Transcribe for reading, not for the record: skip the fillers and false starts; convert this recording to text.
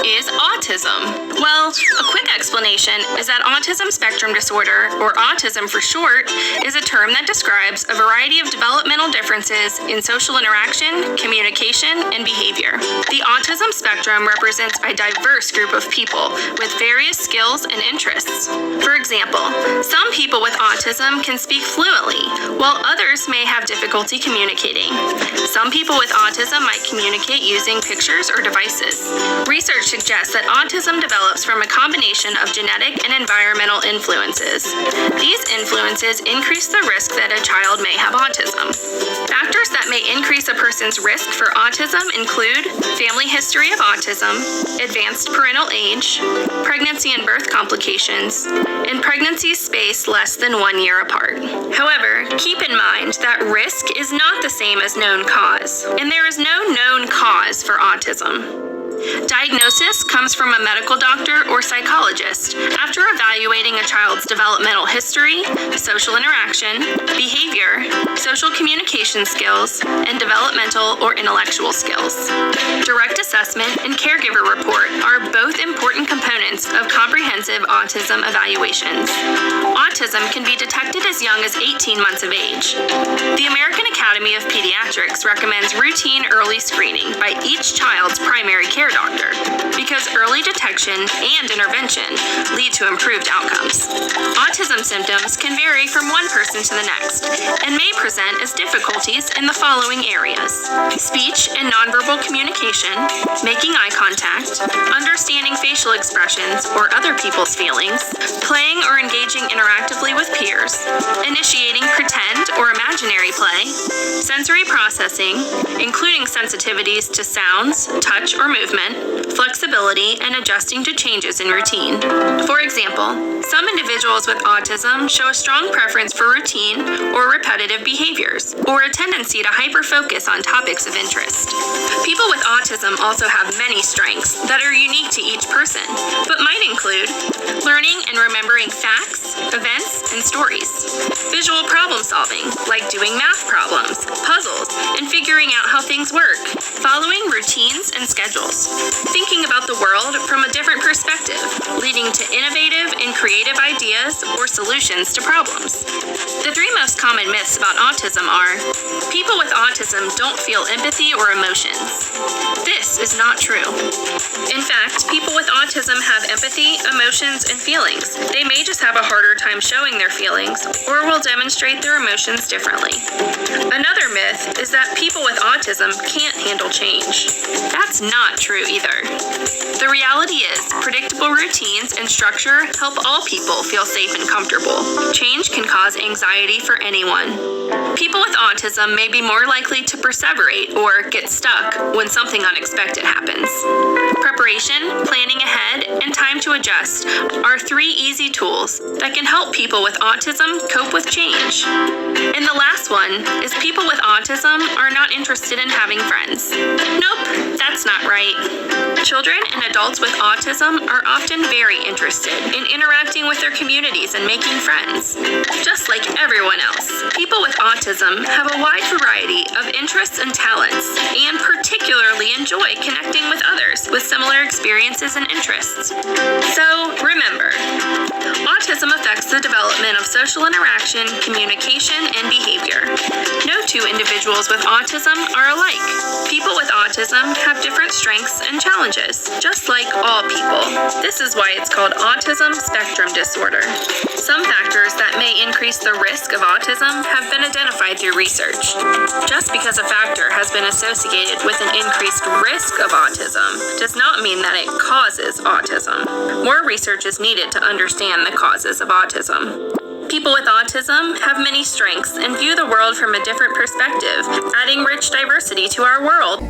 is autism? Well, a quick explanation is that autism spectrum disorder, or autism for short, is a term that describes a variety of developmental differences in social interaction, communication, and behavior. The autism spectrum represents a diverse group of people with various skills and interests. For example, some people with autism can speak fluently, while others may have difficulty communicating. Some people with autism might communicate using pictures or devices. Research suggests that autism develops from a combination of genetic and environmental influences. These influences increase the risk that a child may have autism. Factors that may increase a person's risk for autism include family history of autism, advanced parental age, pregnancy and birth complications, and pregnancies spaced less than 1 year apart. However, keep in mind that risk is not the same as known cause, and there is no known cause for autism. Diagnosis comes from a medical doctor or psychologist after evaluating a child's developmental history, social interaction, behavior, social communication skills, and developmental or intellectual skills. Direct assessment and caregiver report are both important components of comprehensive autism evaluations. Autism can be detected as young as 18 months of age. The American Academy of Pediatrics recommends routine early screening by each child's primary care doctor because early detection and intervention lead to improved outcomes. Autism symptoms can vary from one person to the next and may present as difficulties in the following areas: speech and nonverbal communication, making eye contact, understanding facial expressions or other people's feelings, playing or engaging interactively with peers, initiating pretend or imaginary play, sensory processing, including sensitivities to sounds, touch, or movement, flexibility, and adjusting to changes in routine. For example, some individuals with autism show a strong preference for routine or repetitive behaviors, or a tendency to hyper-focus on topics of interest. People with autism also have many strengths that are unique to each person, but might include learning and remembering facts, events, and stories, visual problem solving, like doing math problems, puzzles, and figuring out how things work, following routines and schedules, thinking about the world from a different perspective, leading to innovative and creative ideas or solutions to problems. The three most common myths about autism are: people with autism don't feel empathy or emotions. This is not true. In fact, people with autism have empathy, emotions, and feelings. They may just have a harder time showing their feelings or will demonstrate their emotions differently. Another myth is that people with autism can't handle change. That's not true either. The reality is, predictable routines and structure help all people feel safe and comfortable. Change can cause anxiety for anyone. People with autism may be more likely to perseverate or get stuck when something unexpected happens. Preparation, planning ahead, and time to adjust are three easy tools that can help people with autism cope with change. And the last one is people with autism are not interested in having friends. Nope, that's not right. Children and adults with autism are often very interested in interacting with their communities and making friends. Just like everyone else, people with autism have a wide variety of interests and talents, and particularly enjoy connecting with others with similar experiences and interests. So, remember, autism affects the development of social interaction, communication, and behavior. No two individuals with autism are alike. People with autism have different strengths and challenges, just like all people. This is why it's called autism spectrum disorder. Some factors that may increase the risk of autism have been identified through research. Just because a factor has been associated with an increased risk of autism does not mean that it causes autism. More research is needed to understand the causes of autism. People with autism have many strengths and view the world from a different perspective, adding rich diversity to our world.